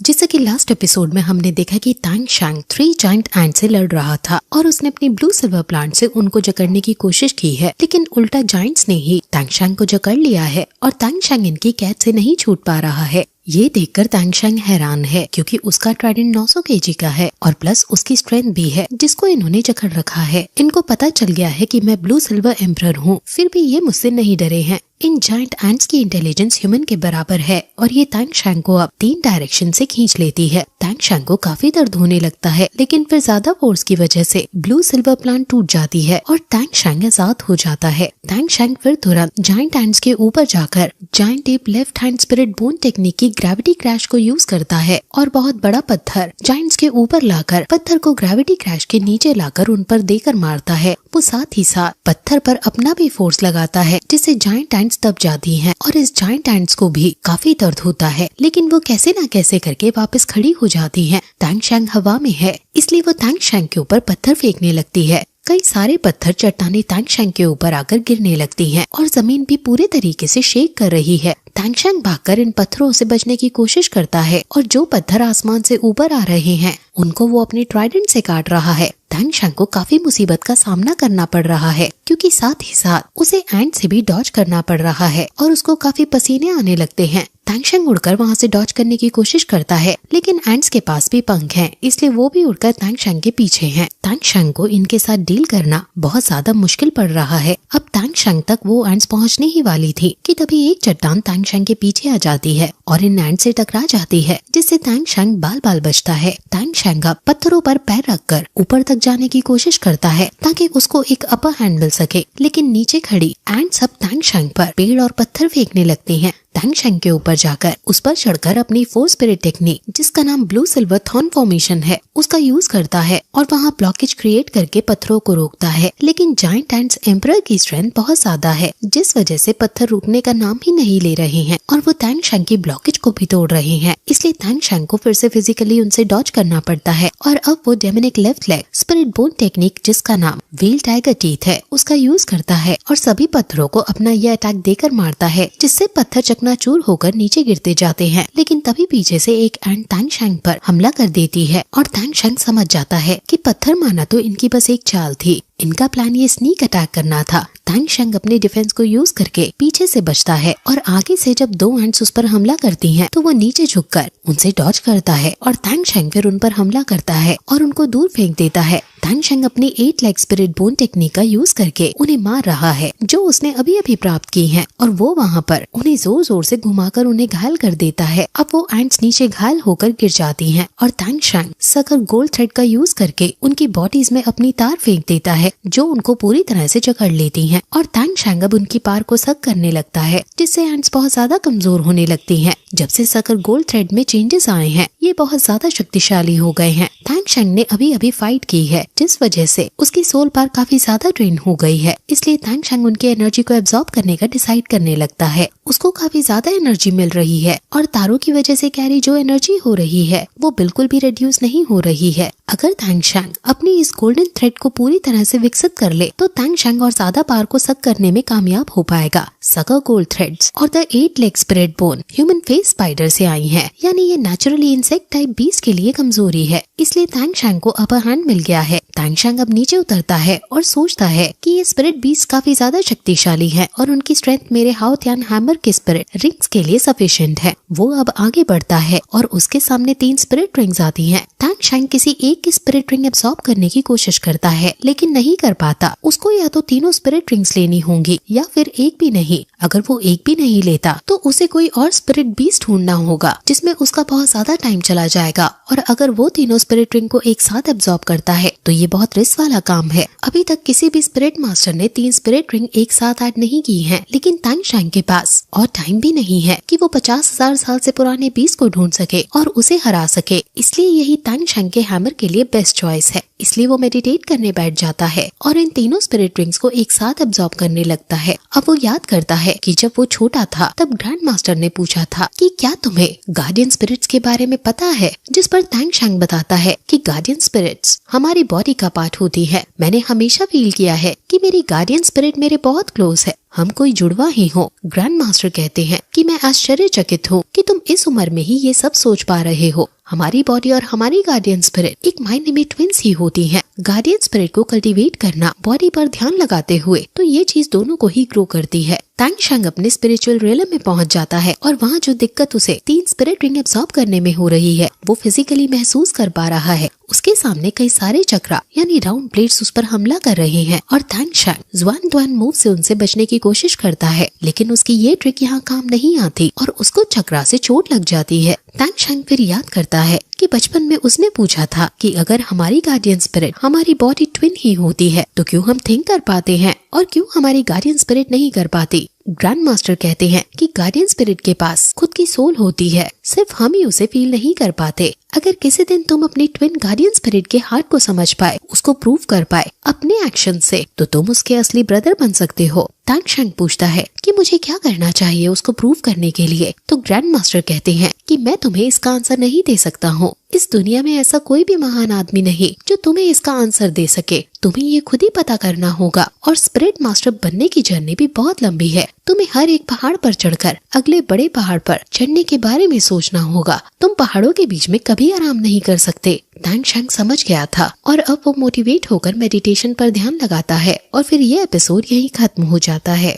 जैसा कि last episode में हमने देखा कि तांग शैंग 3 जायंट एंट से लड़ रहा था और उसने अपनी ब्लू सिल्वर प्लांट से उनको जकड़ने की कोशिश की है, लेकिन उल्टा जायंट्स ने ही तांग शैंग को जकड़ लिया है और तांग शैंग इनकी कैद से नहीं छूट पा रहा है। ये देखकर तांग शैंग हैरान है क्योंकि उसका ट्राइडेंट 900 केजी का है और प्लस उसकी स्ट्रेंथ भी है जिसको इन्होंने जकड़ रखा है। इनको पता चल गया है कि मैं ब्लू सिल्वर एम्परर हूँ, फिर भी ये मुझसे नहीं डरे हैं। इन जायंट एंट्स की इंटेलिजेंस ह्यूमन के बराबर है और ये तांग शैंग को अब 3 डायरेक्शन से खींच लेती है। तांग शैंग को काफी दर्द होने लगता है, लेकिन फिर ज्यादा फोर्स की वजह से ब्लू सिल्वर प्लांट टूट जाती है और तांग शैंग आजाद हो जाता है। तांग शैंग फिर तुरंत जायंट एंट्स के ऊपर जाकर giant app left hand spirit bone technique की ग्रेविटी क्रैश को यूज करता है और बहुत बड़ा पत्थर जायंट्स के ऊपर लाकर पत्थर को ग्रेविटी क्रैश के नीचे लाकर उन पर देकर मारता है। वो साथ ही साथ पत्थर पर अपना भी फोर्स लगाता है जिससे जायंट एंट्स दब जाती हैं और इस जायंट एंट्स को भी काफी दर्द होता है, लेकिन वो कैसे न कैसे करके वापस खड़ी हो जाती हैं। तांग शैंग हवा में है इसलिए वो तांग शैंग के ऊपर पत्थर फेंकने लगती है। कई सारे पत्थर चट्टानें तांग शैंग के ऊपर आकर गिरने लगती हैं और जमीन भी पूरे तरीके से शेक कर रही है। तांग शैंग भागकर इन पत्थरों से बचने की कोशिश करता है और जो पत्थर आसमान से ऊपर आ रहे हैं उनको वो अपने ट्राइडेंट से काट रहा है। तांग शैंग को काफी मुसीबत का सामना करना पड़ रहा है क्योंकि साथ ही साथ उसे एंट से भी डॉज करना पड़ रहा है और उसको काफी पसीने आने लगते हैं। तांग शैंग उड़कर वहाँ से डॉज करने की कोशिश करता है, लेकिन एंट्स के पास भी पंख हैं, इसलिए वो भी उड़कर तांग शैंग के पीछे हैं। तांग शैंग को इनके साथ डील करना बहुत ज्यादा मुश्किल पड़ रहा है। अब तांग शैंग तक वो एंट्स पहुँचने ही वाली थी कि तभी एक चट्टान तांग शैंग के पीछे आ जाती है और इन एंट से टकरा जाती है, जिससे तांग शैंग बाल बाल बचता है। तांग शैंग अब पत्थरों पर पैर रखकर ऊपर तक जाने की कोशिश करता है ताकि उसको एक अपर हैंड मिल सके, लेकिन नीचे खड़ी एंट्स अब तांग शैंग पर पेड़ और पत्थर फेंकने लगती हैं। तांग शैंग के ऊपर जाकर उस पर चढ़कर अपनी 4 स्पिरिट टेक्निक जिसका नाम ब्लू सिल्वर थॉर्न फॉर्मेशन है उसका यूज करता है और वहाँ ब्लॉकेज क्रिएट करके पत्थरों को रोकता है, लेकिन जायंट एंट्स एम्परर की स्ट्रेंथ बहुत ज्यादा है जिस वजह से पत्थर रुकने का नाम ही नहीं ले रहे हैं और वो तांग शैंग की ब्लॉकेज को भी तोड़ रहे हैं। इसलिए तांग शैंग को फिर से फिजिकली उनसे डॉज करना पड़ता है और अब वो demonic left leg spirit bone technique जिसका नाम व्हील टाइगर टीथ है उसका यूज करता है और सभी पत्थरों को अपना यह अटैक देकर मारता है, जिससे पत्थर चकनाचूर होकर नीचे गिरते जाते हैं। लेकिन तभी पीछे से एक एंट तांग शैंग पर हमला कर देती है और तांग शैंग समझ जाता है कि पत्थर मारना तो इनकी बस एक चाल थी, इनका प्लान ये स्नीक अटैक करना था। तांग शैंग अपने डिफेंस को यूज करके पीछे से बचता है और आगे से जब 2 एंट्स उस पर हमला करती हैं तो वो नीचे झुककर उनसे डॉज करता है और तांग शैंग फिर उन पर हमला करता है और उनको दूर फेंक देता है। तांग शैंग अपनी 8 लेग स्पिरिट बोन टेक्निक का यूज करके उन्हें मार रहा है जो उसने अभी अभी प्राप्त की है और वो वहाँ पर उन्हें जोर जोर से घुमाकर उन्हें घायल कर देता है। अब वो एंट्स नीचे घायल होकर गिर जाती हैं और तांग शैंग सकर गोल्ड थ्रेड का यूज करके उनकी बॉडीज में अपनी तार फेंक देता है जो उनको पूरी तरह से जकड़ लेती हैं और तांग शैंग अब उनकी पार को सक करने लगता है, जिससे एंट्स बहुत ज्यादा कमजोर होने लगती हैं। जब से सकर गोल्ड थ्रेड में चेंजेस आए हैं ये बहुत ज्यादा शक्तिशाली हो गए हैं। तांग शैंग ने अभी अभी फाइट की है जिस वजह से उसकी सोल पार काफी ज्यादा ट्रेन हो गई है, इसलिए तांग शैंग उनकी एनर्जी को एब्जॉर्ब करने का डिसाइड करने लगता है। उसको काफी ज्यादा एनर्जी मिल रही है और तारों की वजह से कैरी जो एनर्जी हो रही है वो बिल्कुल भी रिड्यूस नहीं हो रही है। अगर तांग शैंग अपनी इस गोल्डन थ्रेड को पूरी तरह से विकसित कर ले तो तांग शैंग और ज्यादा पार को सक करने में कामयाब हो पाएगा। सकर गोल्ड थ्रेड्स और the 8 leg spirit bone human face spider से आई है, यानी ये नेचुरली इंसेक्ट टाइप बीस्ट के लिए कमजोरी है, इसलिए तांग शैंग को अपर हैंड मिल गया है। तांग शैंग अब नीचे उतरता है और सोचता है कि ये स्पिरिट बीस्ट काफी ज्यादा शक्तिशाली है और उनकी स्ट्रेंथ मेरे हाउथियान हैमर के स्पिरिट रिंग्स के लिए सफिशिएंट है। वो अब आगे बढ़ता है और उसके सामने 3 स्पिरिट रिंग्स आती हैं। तांग शैंग किसी एक की स्पिरिट रिंग एब्सॉर्ब करने की कोशिश करता है लेकिन नहीं कर पाता। उसको या तो तीनों स्पिरिट रिंग्स लेनी होंगी या फिर एक भी नहीं। अगर वो एक भी नहीं लेता तो उसे कोई और स्पिरिट बीस्ट ढूंढना होगा जिसमें उसका बहुत ज्यादा टाइम चला जाएगा, और अगर वो तीनों स्पिरिट रिंग को एक साथ एब्सॉर्ब करता है तो ये बहुत रिस्क वाला काम है। अभी तक किसी भी स्पिरिट मास्टर ने 3 स्पिरिट रिंग एक साथ ऐड नहीं की है, लेकिन तांग शैंग के पास और टाइम भी नहीं है कि वो 50,000 साल से पुराने बीस्ट को ढूंढ सके और उसे हरा सके, इसलिए यही तांग शैंग के हैमर के लिए बेस्ट चॉइस है। इसलिए वो मेडिटेट करने बैठ जाता है और इन तीनों स्पिरिट रिंग्स को एक साथ एब्सॉर्ब करने लगता है। अब वो याद करता है कि जब वो छोटा था तब ग्रैंड मास्टर ने पूछा था कि क्या तुम्हें गार्डियन स्पिरिट्स के बारे में पता है, जिस पर तांग शैंग बताता है कि गार्डियन स्पिरिट्स हमारी बॉडी का पार्ट होती है। मैंने हमेशा फील किया है कि मेरी गार्डियन स्पिरिट मेरे बहुत क्लोज है हम कोई जुड़वा ही हो। ग्रैंड मास्टर कहते हैं कि मैं आश्चर्यचकित हूँ कि तुम इस उम्र में ही ये सब सोच पा रहे हो। हमारी बॉडी और हमारी गार्डियन स्पिरिट एक मायने में ट्विंस ही होती हैं। गार्डियन स्पिरिट को कल्टीवेट करना बॉडी पर ध्यान लगाते हुए तो ये चीज दोनों को ही ग्रो करती है। तांग शैंग अपने स्पिरिचुअल रियलम में पहुंच जाता है और वहाँ जो दिक्कत उसे 3 स्पिरिट रिंग एब्सॉर्ब करने में हो रही है वो फिजिकली महसूस कर पा रहा है। उसके सामने कई सारे चक्रा यानी राउंड ब्लेड्स उस पर हमला कर रहे हैं और तांग शैंग ज़ुआन दुआन मूव से उनसे बचने की कोशिश करता है, लेकिन उसकी ये ट्रिक यहाँ काम नहीं आती और उसको चक्रा से चोट लग जाती है। तांग शैंग फिर याद करता है कि बचपन में उसने पूछा था कि अगर हमारी गार्डियन स्पिरिट हमारी बॉडी ट्विन ही होती है तो क्यों हम थिंक कर पाते हैं और क्यों हमारी गार्डियन स्पिरिट नहीं कर पाती। ग्रैंड मास्टर कहते हैं कि गार्डियन स्पिरिट के पास खुद की सोल होती है, सिर्फ हम ही उसे फील नहीं कर पाते। अगर किसी दिन तुम अपनी ट्विन गार्डियन स्पिरिट के हार्ट को समझ पाए, उसको प्रूव कर पाए अपने एक्शन से, तो तुम उसके असली ब्रदर बन सकते हो। तांग शैंग पूछता है कि मुझे क्या करना चाहिए उसको प्रूव करने के लिए, तो ग्रैंड मास्टर कहते हैं कि मैं तुम्हें इसका आंसर नहीं दे सकता हूँ। इस दुनिया में ऐसा कोई भी महान आदमी नहीं जो तुम्हें इसका आंसर दे सके। तुम्हें ये खुद ही पता करना होगा और स्पिरिट मास्टर बनने की जर्नी भी बहुत लंबी है। तुम्हें हर एक पहाड़ पर चढ़कर अगले बड़े पहाड़ पर चढ़ने के बारे में सोचना होगा। तुम पहाड़ों के बीच में कभी आराम नहीं कर सकते। तांग शैंग समझ गया था और अब वो मोटिवेट होकर मेडिटेशन पर ध्यान लगाता है और फिर ये एपिसोड यहीं खत्म हो जाता है।